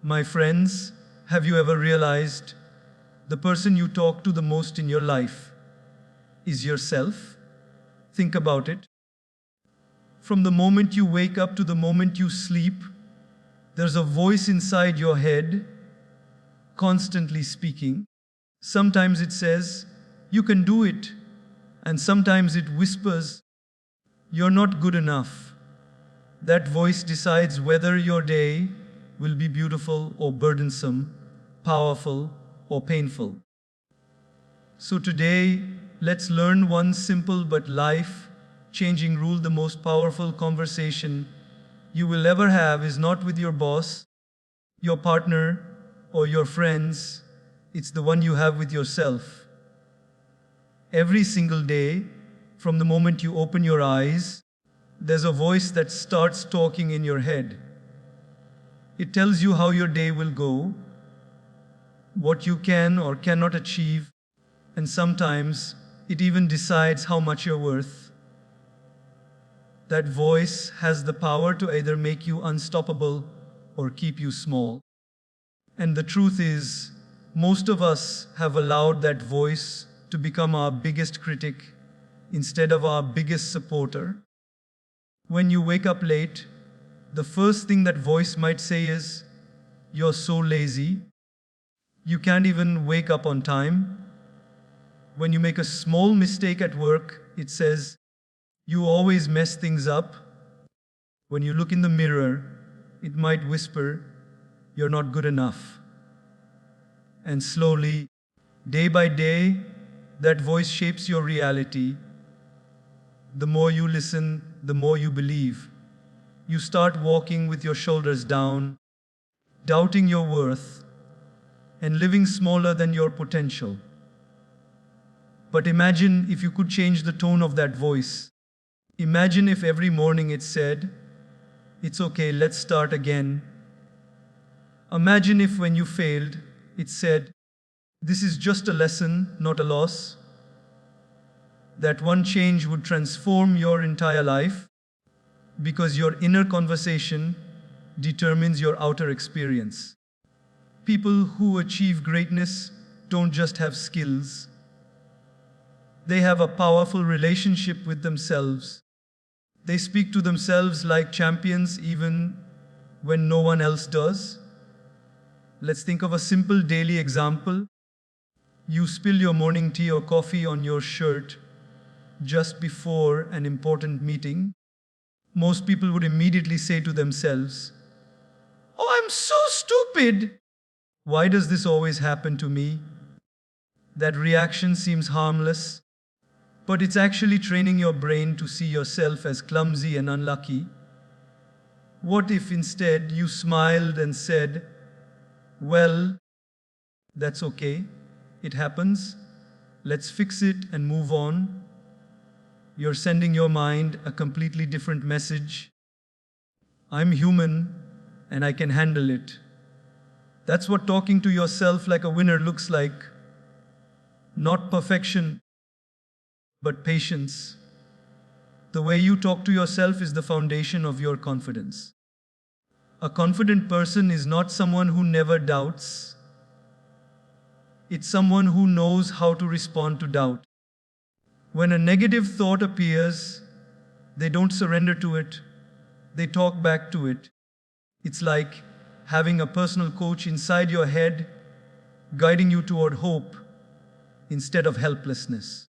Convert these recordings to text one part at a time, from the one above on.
My friends, have you ever realized the person you talk to the most in your life is yourself? Think about it. From the moment you wake up to the moment you sleep, there's a voice inside your head constantly speaking. Sometimes it says, "You can do it," and sometimes it whispers, "You're not good enough." That voice decides whether your day will be beautiful or burdensome, powerful or painful. So today, let's learn one simple but life-changing rule. The most powerful conversation you will ever have is not with your boss, your partner, or your friends. It's the one you have with yourself. Every single day, from the moment you open your eyes, there's a voice that starts talking in your head. It tells you how your day will go, what you can or cannot achieve, and sometimes it even decides how much you're worth. That voice has the power to either make you unstoppable or keep you small. And the truth is, most of us have allowed that voice to become our biggest critic instead of our biggest supporter. When you wake up late, the first thing that voice might say is, "You're so lazy. You can't even wake up on time." When you make a small mistake at work, it says, "You always mess things up." When you look in the mirror, it might whisper, "You're not good enough." And slowly, day by day, that voice shapes your reality. The more you listen, the more you believe. You start walking with your shoulders down, doubting your worth, and living smaller than your potential. But imagine if you could change the tone of that voice. Imagine if every morning it said, "It's okay, let's start again." Imagine if when you failed, it said, "This is just a lesson, not a loss." That one change would transform your entire life, because your inner conversation determines your outer experience. People who achieve greatness don't just have skills. They have a powerful relationship with themselves. They speak to themselves like champions even when no one else does. Let's think of a simple daily example. You spill your morning tea or coffee on your shirt just before an important meeting. Most people would immediately say to themselves, "Oh, I'm so stupid. Why does this always happen to me?" That reaction seems harmless, but it's actually training your brain to see yourself as clumsy and unlucky. What if instead you smiled and said, "Well, that's okay. It happens. Let's fix it and move on"? You're sending your mind a completely different message. I'm human and I can handle it. That's what talking to yourself like a winner looks like. Not perfection, but patience. The way you talk to yourself is the foundation of your confidence. A confident person is not someone who never doubts. It's someone who knows how to respond to doubt. When a negative thought appears, they don't surrender to it. They talk back to it. It's like having a personal coach inside your head, guiding you toward hope instead of helplessness.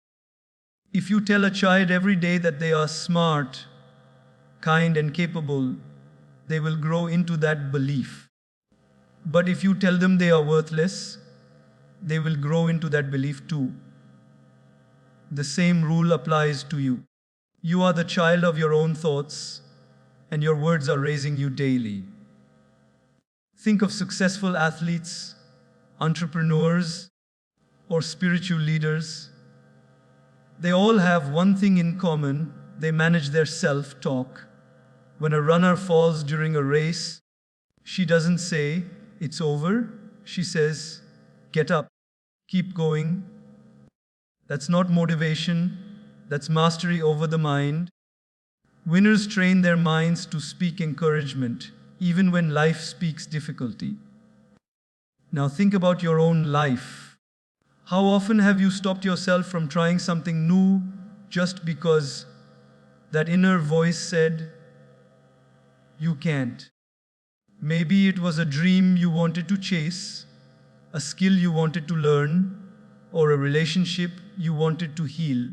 If you tell a child every day that they are smart, kind, and capable, they will grow into that belief. But if you tell them they are worthless, they will grow into that belief too. The same rule applies to you. You are the child of your own thoughts, and your words are raising you daily. Think of successful athletes, entrepreneurs, or spiritual leaders. They all have one thing in common: they manage their self-talk. When a runner falls during a race, she doesn't say, "It's over." She says, "Get up, keep going." That's not motivation, that's mastery over the mind. Winners train their minds to speak encouragement, even when life speaks difficulty. Now think about your own life. How often have you stopped yourself from trying something new just because that inner voice said, you can't? Maybe it was a dream you wanted to chase, a skill you wanted to learn, or a relationship you wanted to heal.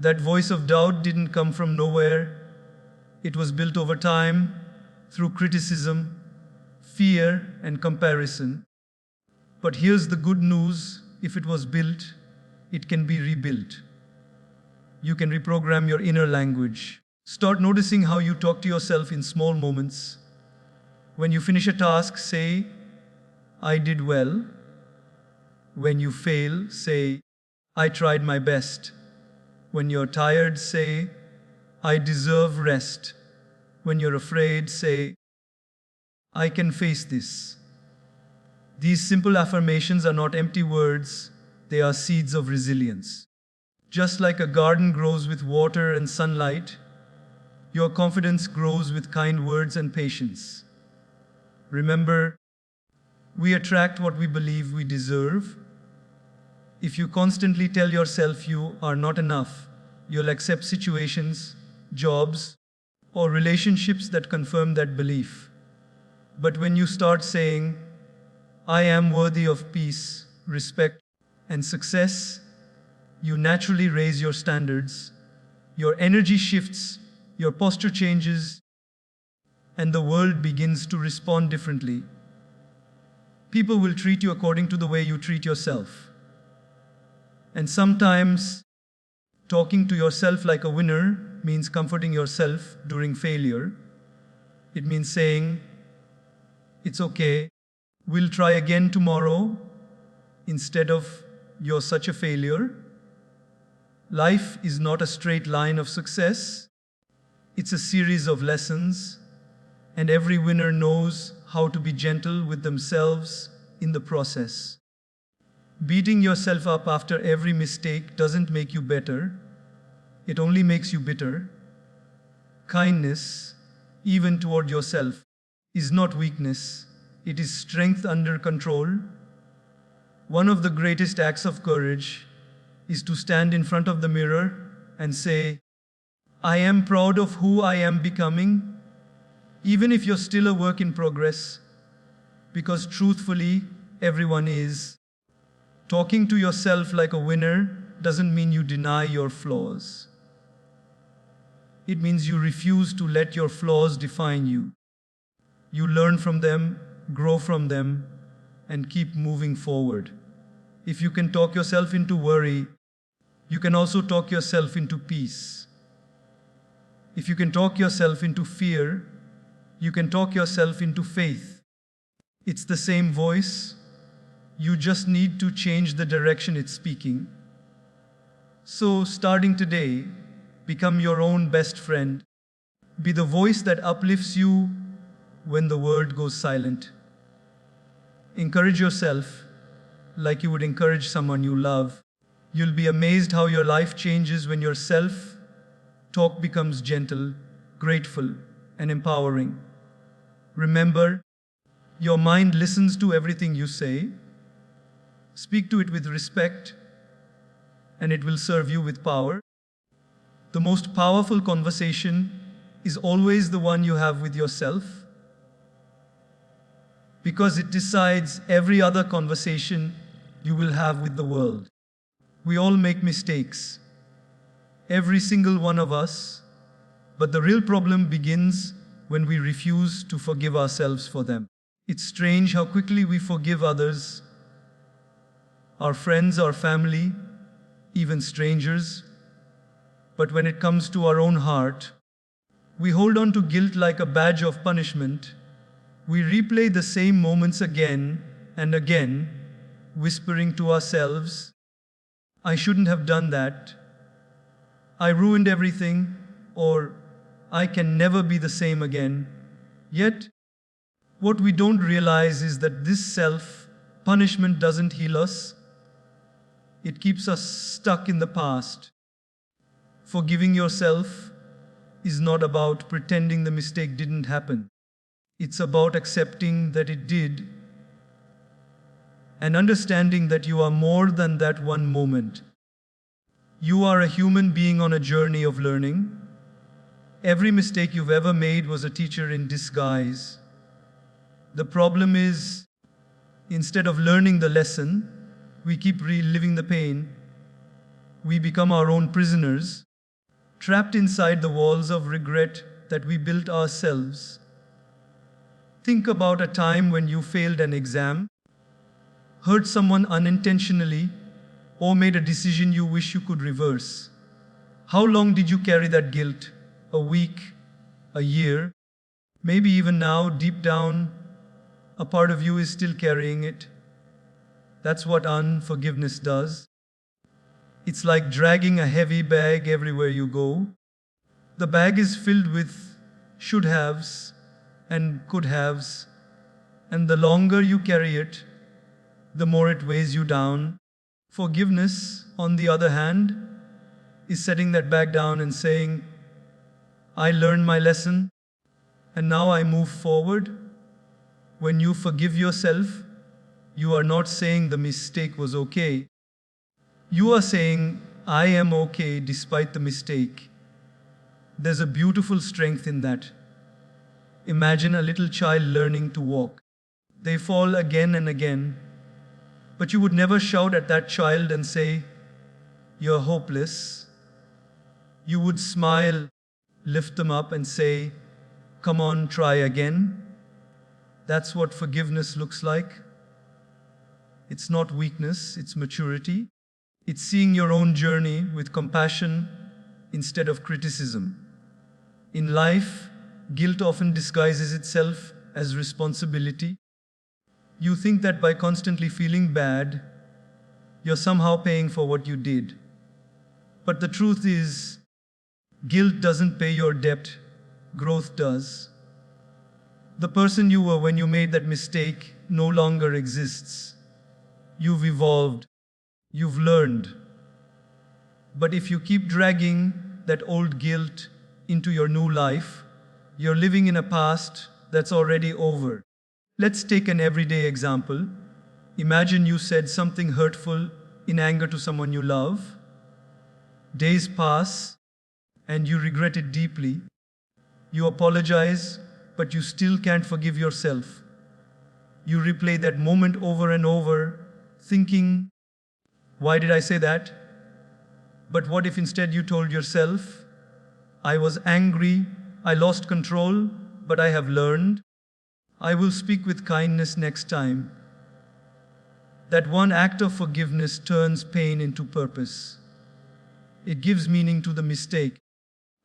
That voice of doubt didn't come from nowhere. It was built over time through criticism, fear, and comparison. But here's the good news: if it was built, it can be rebuilt. You can reprogram your inner language. Start noticing how you talk to yourself in small moments. When you finish a task, say, I did well. When you fail, say, I tried my best. When you're tired, say, I deserve rest. When you're afraid, say, I can face this. These simple affirmations are not empty words, they are seeds of resilience. Just like a garden grows with water and sunlight, your confidence grows with kind words and patience. Remember, we attract what we believe we deserve. If you constantly tell yourself you are not enough, you'll accept situations, jobs, or relationships that confirm that belief. But when you start saying, I am worthy of peace, respect, and success, you naturally raise your standards, your energy shifts, your posture changes, and the world begins to respond differently. People will treat you according to the way you treat yourself. And sometimes, talking to yourself like a winner means comforting yourself during failure. It means saying, it's okay, we'll try again tomorrow, instead of, you're such a failure. Life is not a straight line of success. It's a series of lessons, and every winner knows how to be gentle with themselves in the process. Beating yourself up after every mistake doesn't make you better. It only makes you bitter. Kindness, even toward yourself, is not weakness. It is strength under control. One of the greatest acts of courage is to stand in front of the mirror and say, I am proud of who I am becoming, even if you're still a work in progress, because truthfully, everyone is. Talking to yourself like a winner doesn't mean you deny your flaws. It means you refuse to let your flaws define you. You learn from them, grow from them, and keep moving forward. If you can talk yourself into worry, you can also talk yourself into peace. If you can talk yourself into fear, you can talk yourself into faith. It's the same voice. You just need to change the direction it's speaking. So, starting today, become your own best friend. Be the voice that uplifts you when the world goes silent. Encourage yourself like you would encourage someone you love. You'll be amazed how your life changes when your self-talk becomes gentle, grateful, and empowering. Remember, your mind listens to everything you say. Speak to it with respect, and it will serve you with power. The most powerful conversation is always the one you have with yourself, because it decides every other conversation you will have with the world. We all make mistakes, every single one of us, but the real problem begins when we refuse to forgive ourselves for them. It's strange how quickly we forgive others, our friends, our family, even strangers. But when it comes to our own heart, we hold on to guilt like a badge of punishment. We replay the same moments again and again, whispering to ourselves, I shouldn't have done that. I ruined everything, or I can never be the same again. Yet, what we don't realize is that this self-punishment doesn't heal us. It keeps us stuck in the past. Forgiving yourself is not about pretending the mistake didn't happen. It's about accepting that it did and understanding that you are more than that one moment. You are a human being on a journey of learning. Every mistake you've ever made was a teacher in disguise. The problem is, instead of learning the lesson, we keep reliving the pain. We become our own prisoners, trapped inside the walls of regret that we built ourselves. Think about a time when you failed an exam, hurt someone unintentionally, or made a decision you wish you could reverse. How long did you carry that guilt? A week? A year? Maybe even now, deep down, a part of you is still carrying it. That's what unforgiveness does. It's like dragging a heavy bag everywhere you go. The bag is filled with should haves and could haves, and the longer you carry it, the more it weighs you down. Forgiveness, on the other hand, is setting that bag down and saying, I learned my lesson, and now I move forward. When you forgive yourself, you are not saying the mistake was okay. You are saying, I am okay despite the mistake. There's a beautiful strength in that. Imagine a little child learning to walk. They fall again and again, but you would never shout at that child and say, you're hopeless. You would smile, lift them up and say, come on, try again. That's what forgiveness looks like. It's not weakness, it's maturity. It's seeing your own journey with compassion instead of criticism. In life, guilt often disguises itself as responsibility. You think that by constantly feeling bad, you're somehow paying for what you did. But the truth is, guilt doesn't pay your debt, growth does. The person you were when you made that mistake no longer exists. You've evolved. You've learned. But if you keep dragging that old guilt into your new life, you're living in a past that's already over. Let's take an everyday example. Imagine you said something hurtful in anger to someone you love. Days pass, and you regret it deeply. You apologize, but you still can't forgive yourself. You replay that moment over and over, thinking, why did I say that? But what if instead you told yourself, I was angry, I lost control, but I have learned. I will speak with kindness next time. That one act of forgiveness turns pain into purpose. It gives meaning to the mistake.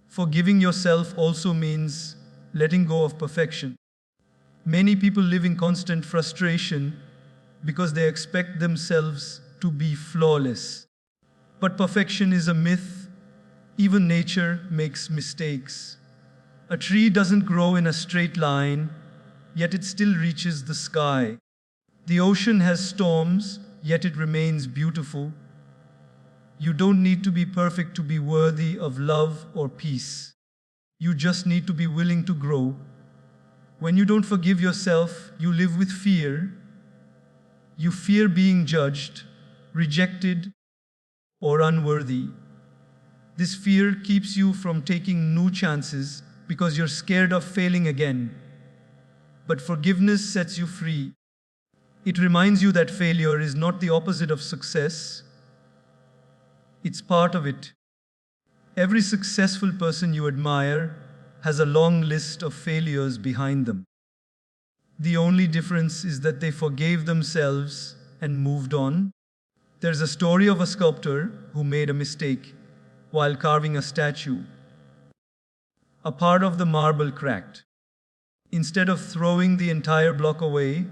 Forgiving yourself also means letting go of perfection. Many people live in constant frustration because they expect themselves to be flawless. But perfection is a myth. Even nature makes mistakes. A tree doesn't grow in a straight line, yet it still reaches the sky. The ocean has storms, yet it remains beautiful. You don't need to be perfect to be worthy of love or peace. You just need to be willing to grow. When you don't forgive yourself, you live with fear. You fear being judged, rejected, or unworthy. This fear keeps you from taking new chances because you're scared of failing again. But forgiveness sets you free. It reminds you that failure is not the opposite of success. It's part of it. Every successful person you admire has a long list of failures behind them. The only difference is that they forgave themselves and moved on. There's a story of a sculptor who made a mistake while carving a statue. A part of the marble cracked. Instead of throwing the entire block away,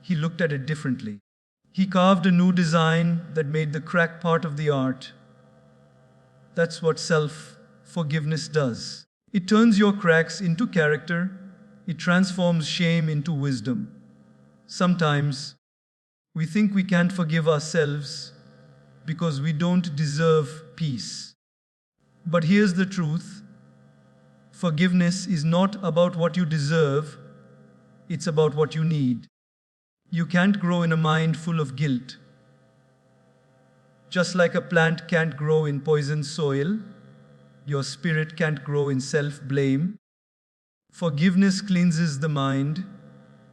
he looked at it differently. He carved a new design that made the cracked part of the art. That's what self-forgiveness does. It turns your cracks into character. It transforms shame into wisdom. Sometimes we think we can't forgive ourselves because we don't deserve peace. But here's the truth. Forgiveness is not about what you deserve. It's about what you need. You can't grow in a mind full of guilt. Just like a plant can't grow in poisoned soil, your spirit can't grow in self-blame. Forgiveness cleanses the mind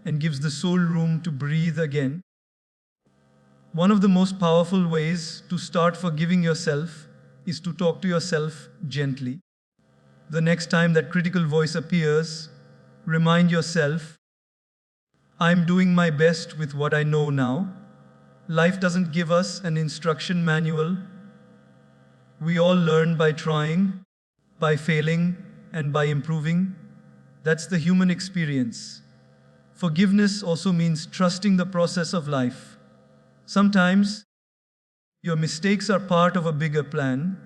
and gives the soul room to breathe again. One of the most powerful ways to start forgiving yourself is to talk to yourself gently. The next time that critical voice appears, remind yourself, I'm doing my best with what I know now. Life doesn't give us an instruction manual. We all learn by trying, by failing, and by improving. That's the human experience. Forgiveness also means trusting the process of life. Sometimes, your mistakes are part of a bigger plan.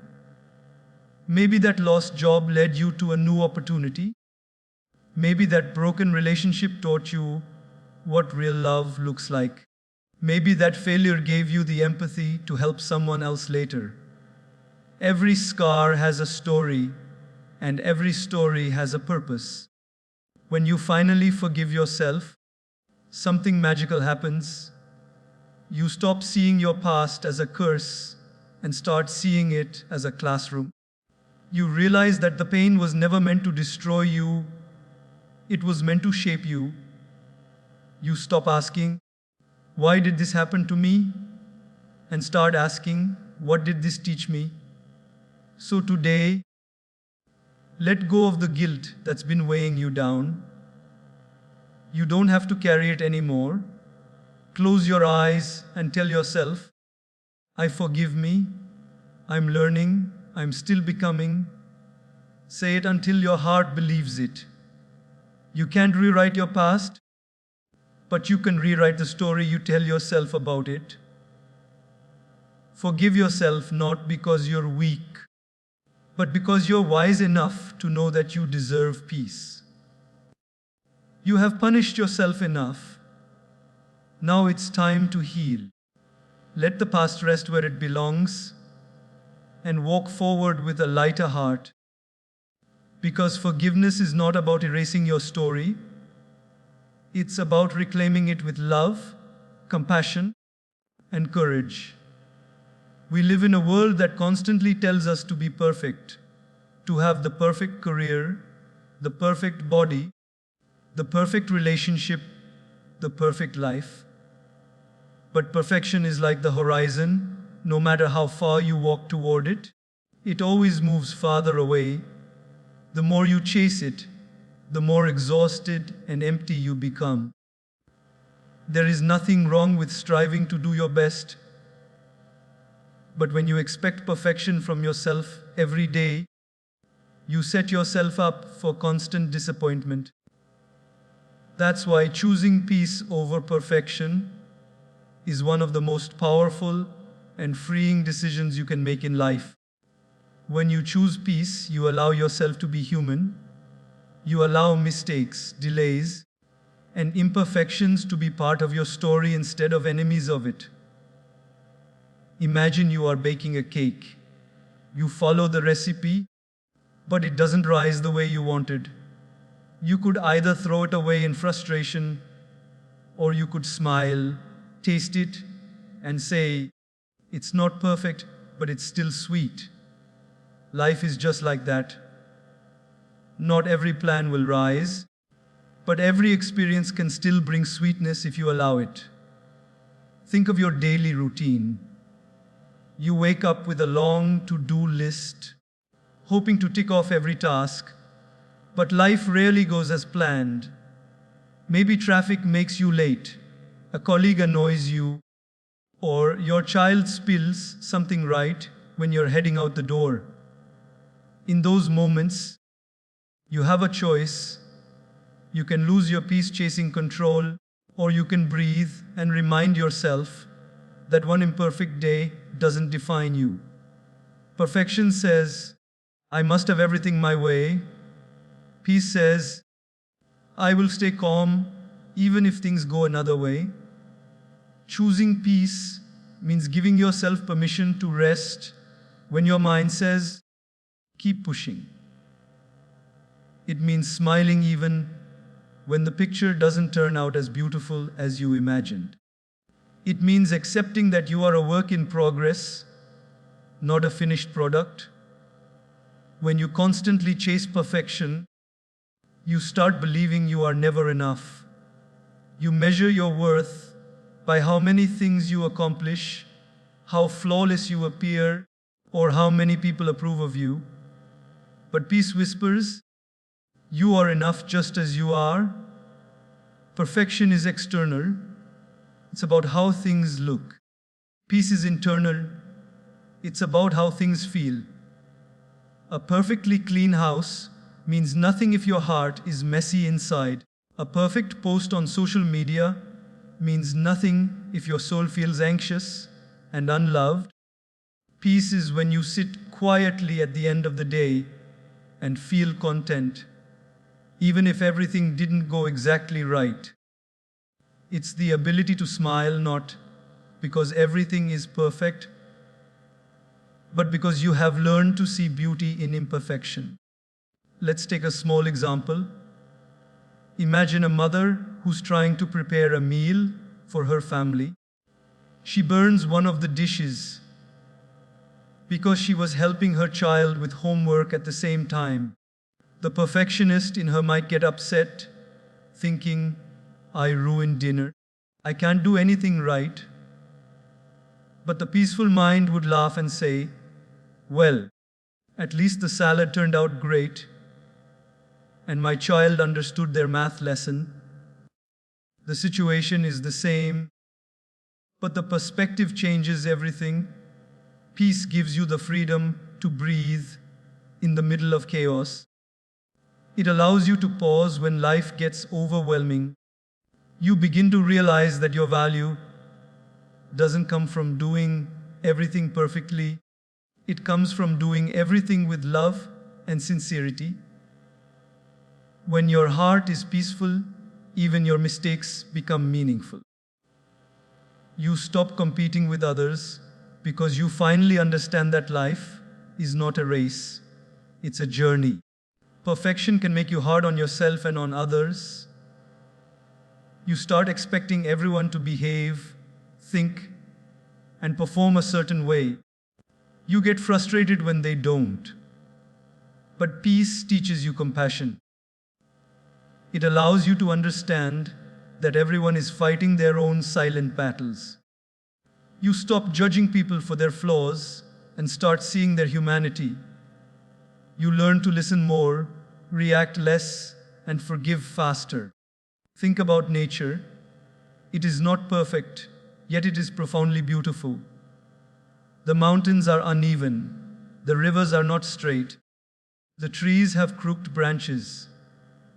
Maybe that lost job led you to a new opportunity. Maybe that broken relationship taught you what real love looks like. Maybe that failure gave you the empathy to help someone else later. Every scar has a story, and every story has a purpose. When you finally forgive yourself, something magical happens. You stop seeing your past as a curse and start seeing it as a classroom. You realize that the pain was never meant to destroy you, it was meant to shape you. You stop asking, why did this happen to me? And start asking, what did this teach me? So today, let go of the guilt that's been weighing you down. You don't have to carry it anymore. Close your eyes and tell yourself, I forgive me, I'm learning, I'm still becoming. Say it until your heart believes it. You can't rewrite your past, but you can rewrite the story you tell yourself about it. Forgive yourself not because you're weak, but because you're wise enough to know that you deserve peace. You have punished yourself enough. Now it's time to heal. Let the past rest where it belongs and walk forward with a lighter heart. Because forgiveness is not about erasing your story. It's about reclaiming it with love, compassion, and courage. We live in a world that constantly tells us to be perfect, to have the perfect career, the perfect body, the perfect relationship, the perfect life. But perfection is like the horizon. No matter how far you walk toward it, it always moves farther away. The more you chase it, the more exhausted and empty you become. There is nothing wrong with striving to do your best. But when you expect perfection from yourself every day, you set yourself up for constant disappointment. That's why choosing peace over perfection is one of the most powerful and freeing decisions you can make in life. When you choose peace, you allow yourself to be human. You allow mistakes, delays, and imperfections to be part of your story instead of enemies of it. Imagine you are baking a cake. You follow the recipe, but it doesn't rise the way you wanted. You could either throw it away in frustration, or you could smile, taste it, and say, it's not perfect, but it's still sweet. Life is just like that. Not every plan will rise, but every experience can still bring sweetness if you allow it. Think of your daily routine. You wake up with a long to-do list, hoping to tick off every task, but life rarely goes as planned. Maybe traffic makes you late, a colleague annoys you, or your child spills something right when you're heading out the door. In those moments, you have a choice. You can lose your peace chasing control, or you can breathe and remind yourself that one imperfect day doesn't define you. Perfection says, I must have everything my way. Peace says, I will stay calm even if things go another way. Choosing peace means giving yourself permission to rest when your mind says, keep pushing. It means smiling even when the picture doesn't turn out as beautiful as you imagined. It means accepting that you are a work in progress, not a finished product. When you constantly chase perfection, you start believing you are never enough. You measure your worth by how many things you accomplish, how flawless you appear, or how many people approve of you. But peace whispers, you are enough just as you are. Perfection is external. It's about how things look. Peace is internal. It's about how things feel. A perfectly clean house means nothing if your heart is messy inside. A perfect post on social media means nothing if your soul feels anxious and unloved. Peace is when you sit quietly at the end of the day and feel content, even if everything didn't go exactly right. It's the ability to smile not because everything is perfect, but because you have learned to see beauty in imperfection. Let's take a small example. Imagine a mother who's trying to prepare a meal for her family. She burns one of the dishes because she was helping her child with homework at the same time. The perfectionist in her might get upset, thinking, I ruined dinner. I can't do anything right. But the peaceful mind would laugh and say, well, at least the salad turned out great, and my child understood their math lesson. The situation is the same, but the perspective changes everything. Peace gives you the freedom to breathe in the middle of chaos. It allows you to pause when life gets overwhelming. You begin to realize that your value doesn't come from doing everything perfectly. It comes from doing everything with love and sincerity. When your heart is peaceful, even your mistakes become meaningful. You stop competing with others because you finally understand that life is not a race, it's a journey. Perfection can make you hard on yourself and on others. You start expecting everyone to behave, think, and perform a certain way. You get frustrated when they don't. But peace teaches you compassion. It allows you to understand that everyone is fighting their own silent battles. You stop judging people for their flaws and start seeing their humanity. You learn to listen more, react less, and forgive faster. Think about nature. It is not perfect, yet it is profoundly beautiful. The mountains are uneven. The rivers are not straight. The trees have crooked branches,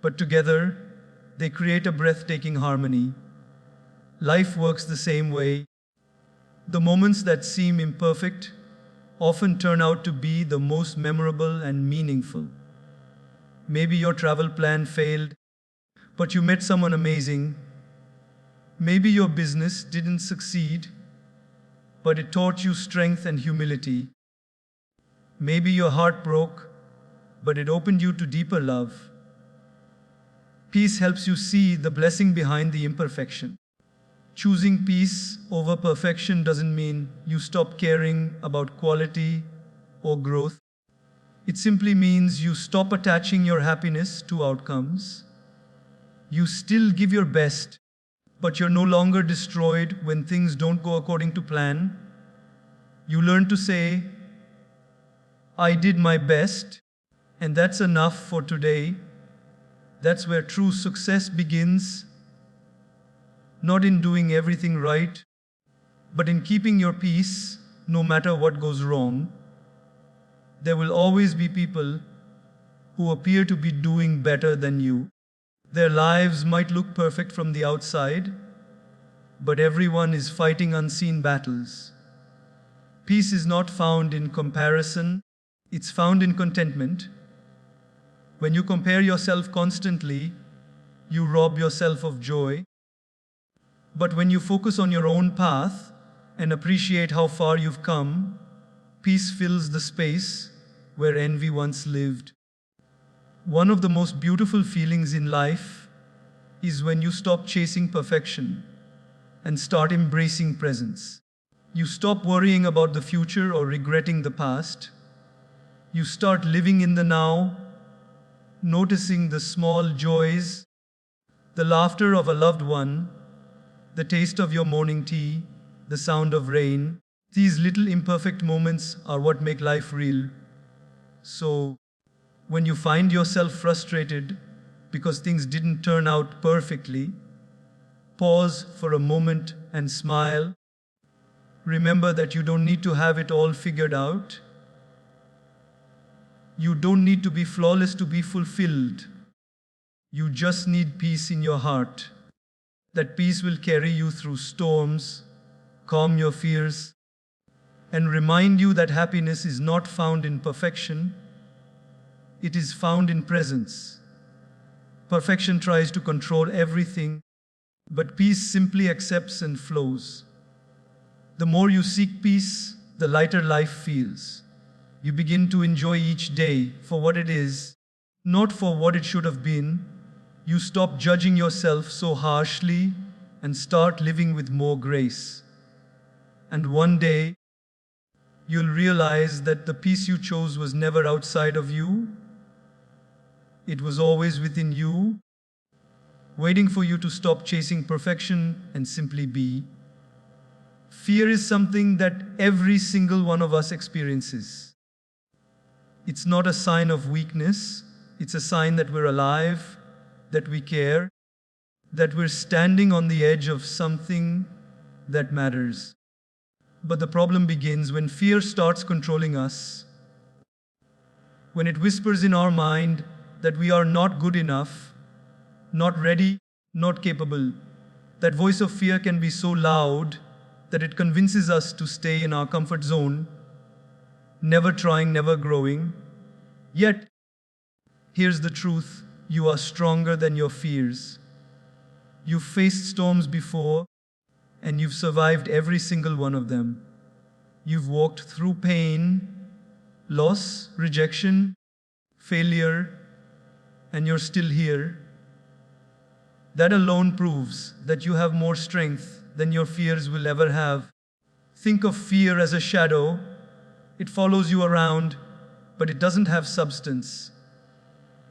but together they create a breathtaking harmony. Life works the same way. The moments that seem imperfect often turn out to be the most memorable and meaningful. Maybe your travel plan failed, but you met someone amazing. Maybe your business didn't succeed, but it taught you strength and humility. Maybe your heart broke, but it opened you to deeper love. Peace helps you see the blessing behind the imperfection. Choosing peace over perfection doesn't mean you stop caring about quality or growth. It simply means you stop attaching your happiness to outcomes. You still give your best, but you're no longer destroyed when things don't go according to plan. You learn to say, I did my best, and that's enough for today. That's where true success begins. Not in doing everything right, but in keeping your peace no matter what goes wrong. There will always be people who appear to be doing better than you. Their lives might look perfect from the outside, but everyone is fighting unseen battles. Peace is not found in comparison, it's found in contentment. When you compare yourself constantly, you rob yourself of joy. But when you focus on your own path and appreciate how far you've come, peace fills the space where envy once lived. One of the most beautiful feelings in life is when you stop chasing perfection and start embracing presence. You stop worrying about the future or regretting the past. You start living in the now, noticing the small joys, the laughter of a loved one, the taste of your morning tea, the sound of rain. These little imperfect moments are what make life real. So, when you find yourself frustrated because things didn't turn out perfectly, pause for a moment and smile. Remember that you don't need to have it all figured out. You don't need to be flawless to be fulfilled. You just need peace in your heart. That peace will carry you through storms, calm your fears, and remind you that happiness is not found in perfection, it is found in presence. Perfection tries to control everything, but peace simply accepts and flows. The more you seek peace, the lighter life feels. You begin to enjoy each day for what it is, not for what it should have been. You stop judging yourself so harshly and start living with more grace. And one day, you'll realize that the peace you chose was never outside of you. It was always within you, waiting for you to stop chasing perfection and simply be. Fear is something that every single one of us experiences. It's not a sign of weakness, it's a sign that we're alive, that we care, that we're standing on the edge of something that matters. But the problem begins when fear starts controlling us, when it whispers in our mind that we are not good enough, not ready, not capable. That voice of fear can be so loud that it convinces us to stay in our comfort zone, never trying, never growing. Yet, here's the truth: you are stronger than your fears. You've faced storms before, and you've survived every single one of them. You've walked through pain, loss, rejection, failure, and you're still here. That alone proves that you have more strength than your fears will ever have. Think of fear as a shadow. It follows you around, but it doesn't have substance.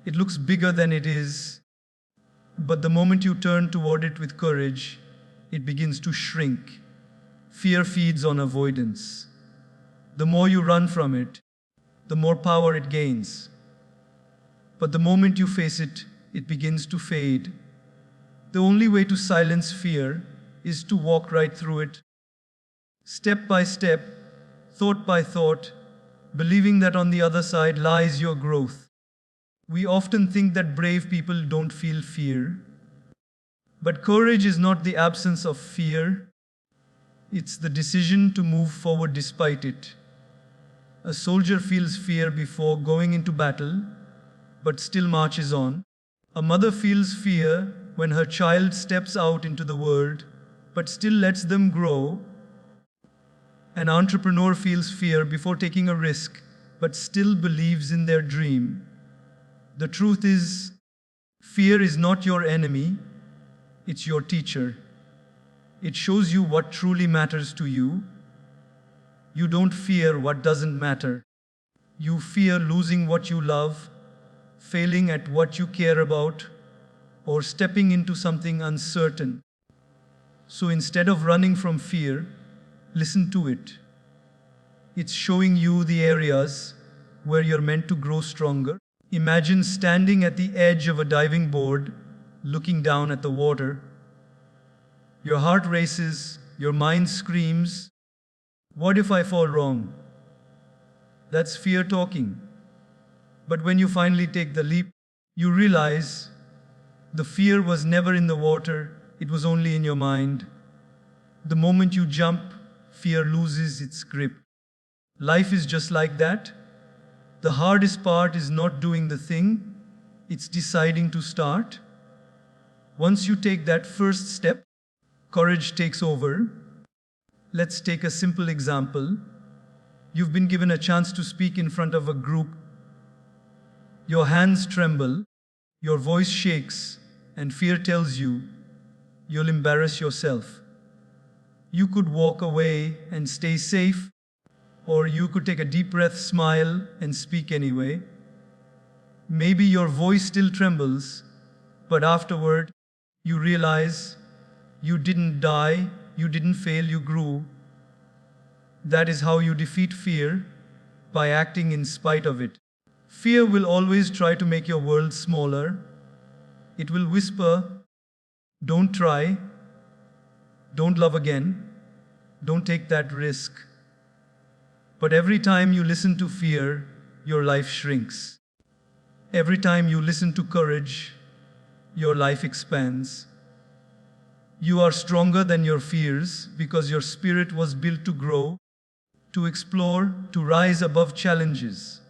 It looks bigger than it is, but the moment you turn toward it with courage, it begins to shrink. Fear feeds on avoidance. The more you run from it, the more power it gains. But the moment you face it, it begins to fade. The only way to silence fear is to walk right through it, step by step, thought by thought, believing that on the other side lies your growth. We often think that brave people don't feel fear. But courage is not the absence of fear. It's the decision to move forward despite it. A soldier feels fear before going into battle, but still marches on. A mother feels fear when her child steps out into the world, but still lets them grow. An entrepreneur feels fear before taking a risk, but still believes in their dream. The truth is, fear is not your enemy, it's your teacher. It shows you what truly matters to you. You don't fear what doesn't matter. You fear losing what you love, failing at what you care about, or stepping into something uncertain. So instead of running from fear, listen to it. It's showing you the areas where you're meant to grow stronger. Imagine standing at the edge of a diving board, looking down at the water. Your heart races, your mind screams, "What if I fall wrong?" That's fear talking. But when you finally take the leap, you realize the fear was never in the water, it was only in your mind. The moment you jump, fear loses its grip. Life is just like that. The hardest part is not doing the thing, it's deciding to start. Once you take that first step, courage takes over. Let's take a simple example. You've been given a chance to speak in front of a group. Your hands tremble, your voice shakes, and fear tells you you'll embarrass yourself. You could walk away and stay safe, or you could take a deep breath, smile, and speak anyway. Maybe your voice still trembles, but afterward, you realize you didn't die, you didn't fail, you grew. That is how you defeat fear, by acting in spite of it. Fear will always try to make your world smaller. It will whisper, "Don't try, don't love again, don't take that risk." But every time you listen to fear, your life shrinks. Every time you listen to courage, your life expands. You are stronger than your fears because your spirit was built to grow, to explore, to rise above challenges.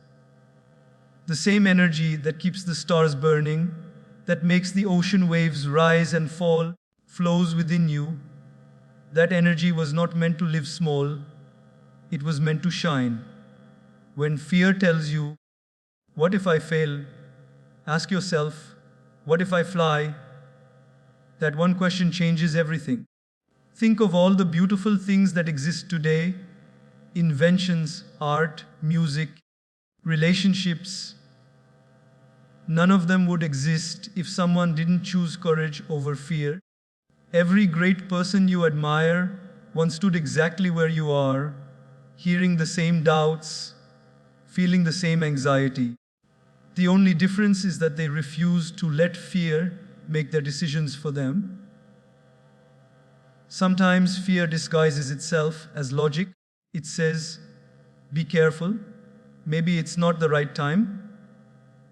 The same energy that keeps the stars burning, that makes the ocean waves rise and fall, flows within you. That energy was not meant to live small, it was meant to shine. When fear tells you, "What if I fail?" ask yourself, "What if I fly?" That one question changes everything. Think of all the beautiful things that exist today: inventions, art, music, relationships. None of them would exist if someone didn't choose courage over fear. Every great person you admire once stood exactly where you are, hearing the same doubts, feeling the same anxiety. The only difference is that they refuse to let fear make their decisions for them. Sometimes fear disguises itself as logic. It says, "Be careful, maybe it's not the right time."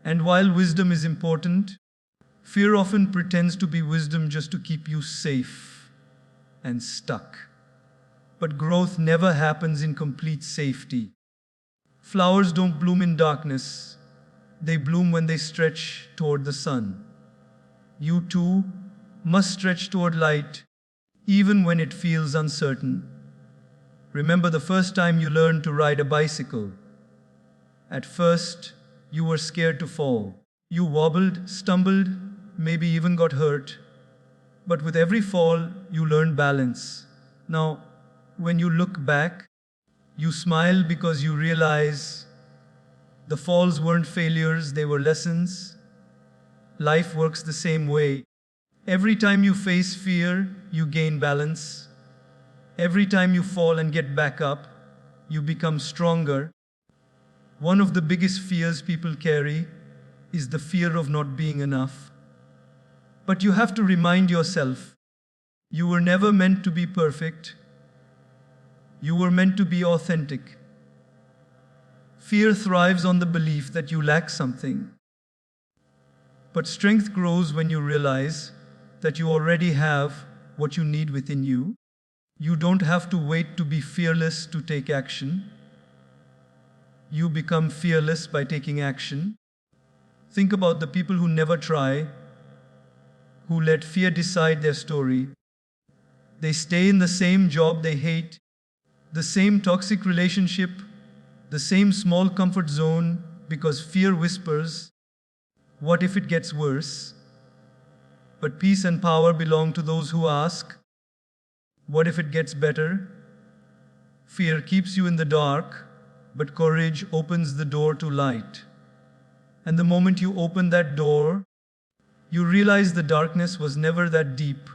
And while wisdom is important, fear often pretends to be wisdom just to keep you safe and stuck. But growth never happens in complete safety. Flowers don't bloom in darkness. They bloom when they stretch toward the sun. You too must stretch toward light, even when it feels uncertain. Remember the first time you learned to ride a bicycle. At first, you were scared to fall. You wobbled, stumbled, maybe even got hurt. But with every fall, you learned balance. Now, when you look back, you smile because you realize the falls weren't failures, they were lessons. Life works the same way. Every time you face fear, you gain balance. Every time you fall and get back up, you become stronger. One of the biggest fears people carry is the fear of not being enough. But you have to remind yourself, you were never meant to be perfect. You were meant to be authentic. Fear thrives on the belief that you lack something. But strength grows when you realize that you already have what you need within you. You don't have to wait to be fearless to take action. You become fearless by taking action. Think about the people who never try, who let fear decide their story. They stay in the same job they hate, the same toxic relationship, the same small comfort zone, because fear whispers, "What if it gets worse?" But peace and power belong to those who ask, "What if it gets better?" Fear keeps you in the dark, but courage opens the door to light. And the moment you open that door, you realize the darkness was never that deep.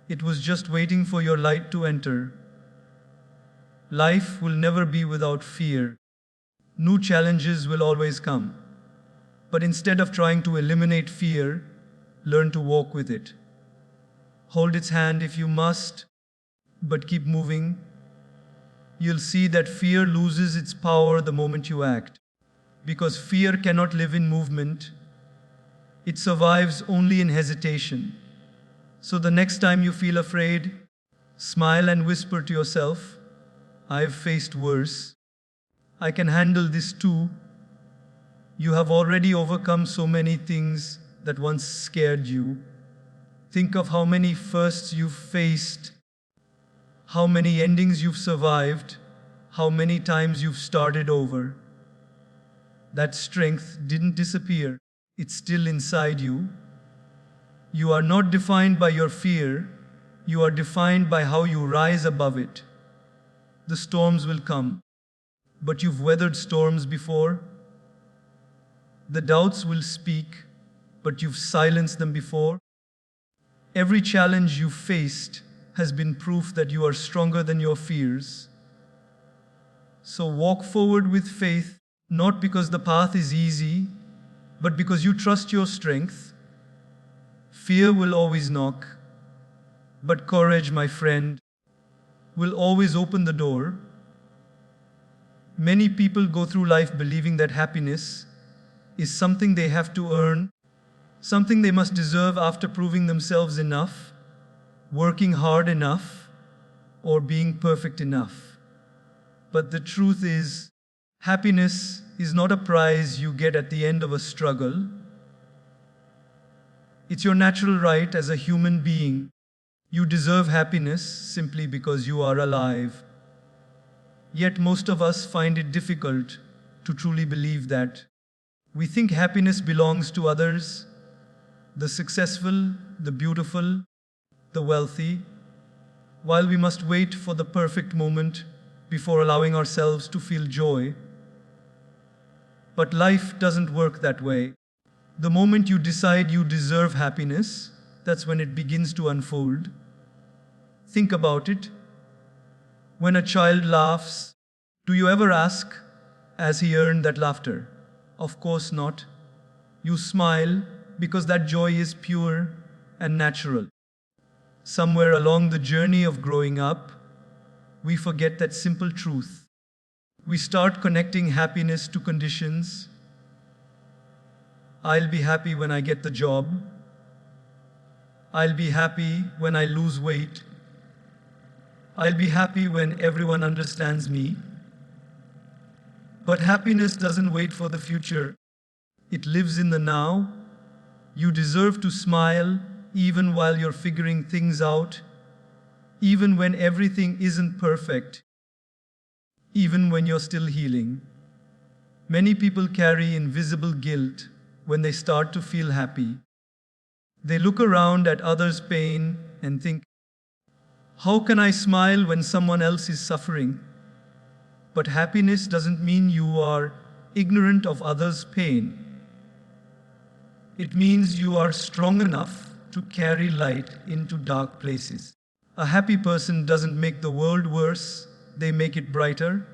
It was just waiting for your light to enter. Life will never be without fear. New challenges will always come. But instead of trying to eliminate fear, learn to walk with it. Hold its hand if you must, but keep moving. You'll see that fear loses its power the moment you act. Because fear cannot live in movement. It survives only in hesitation. So the next time you feel afraid, smile and whisper to yourself, "I've faced worse. I can handle this too." You have already overcome so many things that once scared you. Think of how many firsts you've faced, how many endings you've survived, how many times you've started over. That strength didn't disappear. It's still inside you. You are not defined by your fear, you are defined by how you rise above it. The storms will come, but you've weathered storms before. The doubts will speak, but you've silenced them before. Every challenge you've faced has been proof that you are stronger than your fears. So walk forward with faith, not because the path is easy, but because you trust your strength. Fear will always knock, but courage, my friend, will always open the door. Many people go through life believing that happiness is something they have to earn, something they must deserve after proving themselves enough, working hard enough, or being perfect enough. But the truth is, happiness is not a prize you get at the end of a struggle. It's your natural right as a human being. You deserve happiness simply because you are alive. Yet most of us find it difficult to truly believe that. We think happiness belongs to others, the successful, the beautiful, the wealthy, while we must wait for the perfect moment before allowing ourselves to feel joy. But life doesn't work that way. The moment you decide you deserve happiness, that's when it begins to unfold. Think about it. When a child laughs, do you ever ask, has he earned that laughter? Of course not. You smile because that joy is pure and natural. Somewhere along the journey of growing up, we forget that simple truth. We start connecting happiness to conditions. I'll be happy when I get the job. I'll be happy when I lose weight. I'll be happy when everyone understands me. But happiness doesn't wait for the future. It lives in the now. You deserve to smile even while you're figuring things out, even when everything isn't perfect, even when you're still healing. Many people carry invisible guilt when they start to feel happy. They look around at others' pain and think, how can I smile when someone else is suffering? But happiness doesn't mean you are ignorant of others' pain. It means you are strong enough to carry light into dark places. A happy person doesn't make the world worse, they make it brighter.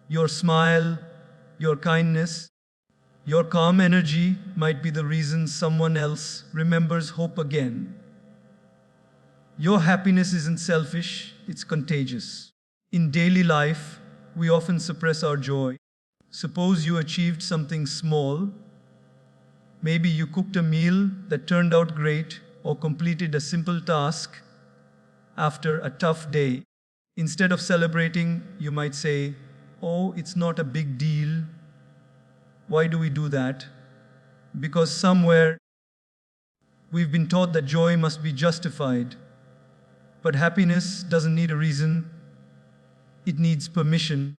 Your smile, your kindness, your calm energy might be the reason someone else remembers hope again. Your happiness isn't selfish, it's contagious. In daily life, we often suppress our joy. Suppose you achieved something small. Maybe you cooked a meal that turned out great or completed a simple task after a tough day. Instead of celebrating, you might say, oh, it's not a big deal. Why do we do that? Because somewhere we've been taught that joy must be justified. But happiness doesn't need a reason. It needs permission.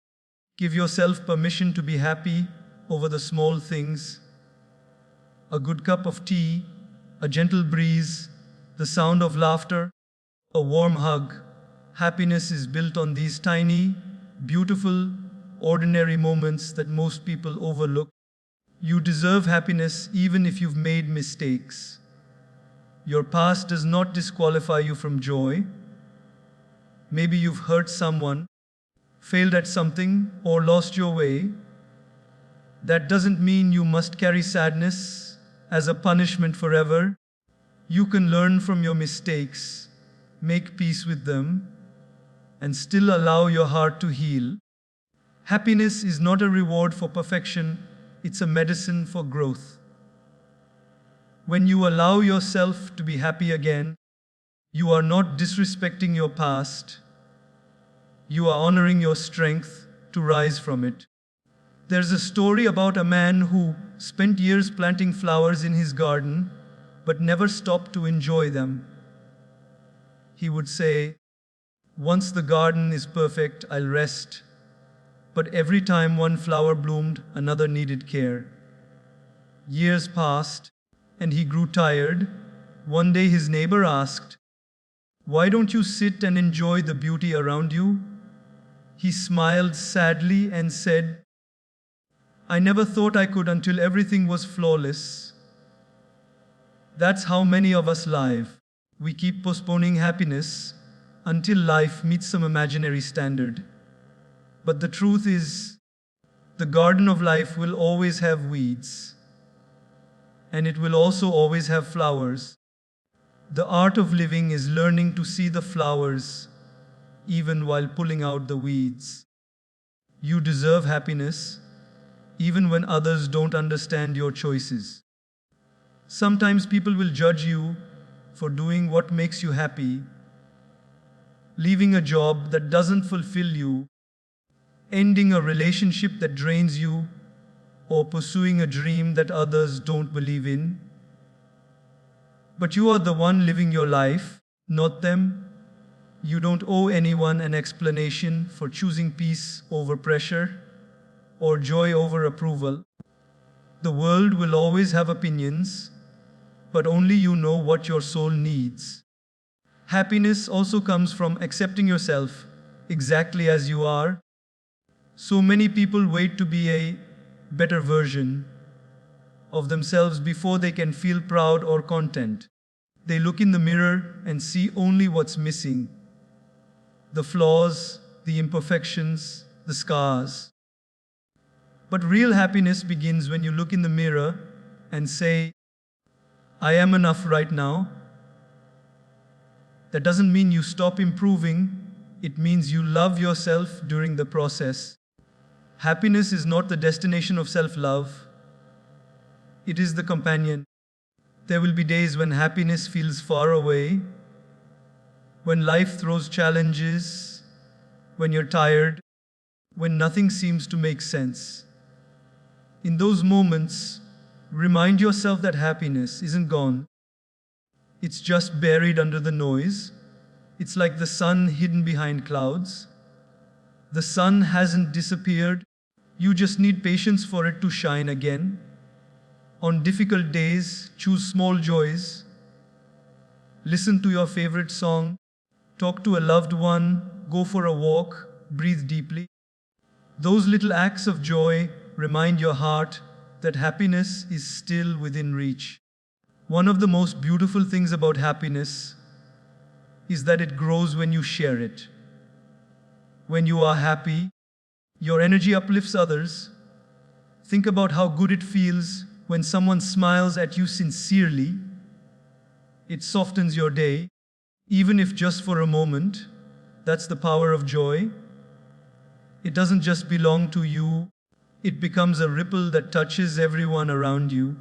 Give yourself permission to be happy over the small things. A good cup of tea, a gentle breeze, the sound of laughter, a warm hug. Happiness is built on these tiny, beautiful, ordinary moments that most people overlook. You deserve happiness even if you've made mistakes. Your past does not disqualify you from joy. Maybe you've hurt someone, failed at something, or lost your way. That doesn't mean you must carry sadness as a punishment forever. You can learn from your mistakes, make peace with them, and still allow your heart to heal. Happiness is not a reward for perfection, it's a medicine for growth. When you allow yourself to be happy again, you are not disrespecting your past. You are honoring your strength to rise from it. There's a story about a man who spent years planting flowers in his garden, but never stopped to enjoy them. He would say, once the garden is perfect, I'll rest. But every time one flower bloomed, another needed care. Years passed, and he grew tired. One day his neighbor asked, "Why don't you sit and enjoy the beauty around you?" He smiled sadly and said, "I never thought I could until everything was flawless." That's how many of us live. We keep postponing happiness until life meets some imaginary standard. But the truth is, the garden of life will always have weeds, and it will also always have flowers. The art of living is learning to see the flowers even while pulling out the weeds. You deserve happiness even when others don't understand your choices. Sometimes people will judge you for doing what makes you happy, leaving a job that doesn't fulfill you, ending a relationship that drains you, or pursuing a dream that others don't believe in. But you are the one living your life, not them. You don't owe anyone an explanation for choosing peace over pressure or joy over approval. The world will always have opinions, but only you know what your soul needs. Happiness also comes from accepting yourself exactly as you are. So many people wait to be a better version of themselves before they can feel proud or content. They look in the mirror and see only what's missing: the flaws, the imperfections, the scars. But real happiness begins when you look in the mirror and say, "I am enough right now." That doesn't mean you stop improving, it means you love yourself during the process. Happiness is not the destination of self-love, it is the companion. There will be days when happiness feels far away, when life throws challenges, when you're tired, when nothing seems to make sense. In those moments, remind yourself that happiness isn't gone. It's just buried under the noise. It's like the sun hidden behind clouds. The sun hasn't disappeared. You just need patience for it to shine again. On difficult days, choose small joys. Listen to your favorite song. Talk to a loved one. Go for a walk. Breathe deeply. Those little acts of joy remind your heart that happiness is still within reach. One of the most beautiful things about happiness is that it grows when you share it. When you are happy, your energy uplifts others. Think about how good it feels when someone smiles at you sincerely. It softens your day, even if just for a moment. That's the power of joy. It doesn't just belong to you, it becomes a ripple that touches everyone around you.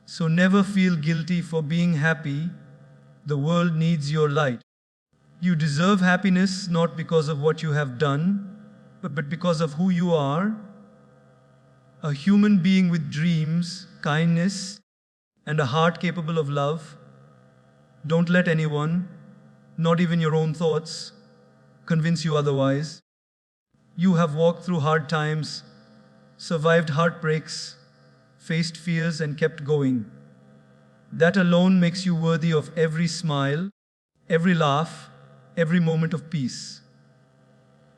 So never feel guilty for being happy. The world needs your light. You deserve happiness not because of what you have done, but because of who you are. A human being with dreams, kindness, and a heart capable of love. Don't let anyone, not even your own thoughts, convince you otherwise. You have walked through hard times, survived heartbreaks, faced fears, and kept going. That alone makes you worthy of every smile, every laugh, every moment of peace.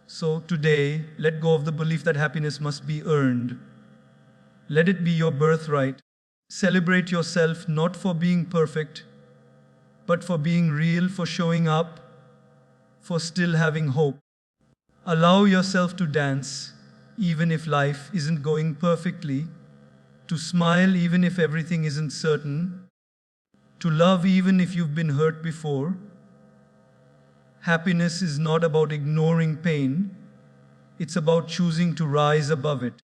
So today, let go of the belief that happiness must be earned. Let it be your birthright. Celebrate yourself not for being perfect, but for being real, for showing up, for still having hope. Allow yourself to dance, even if life isn't going perfectly, to smile even if everything isn't certain, to love even if you've been hurt before. Happiness is not about ignoring pain, it's about choosing to rise above it.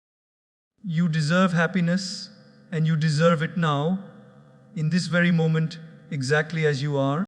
You deserve happiness, and you deserve it now, in this very moment, exactly as you are.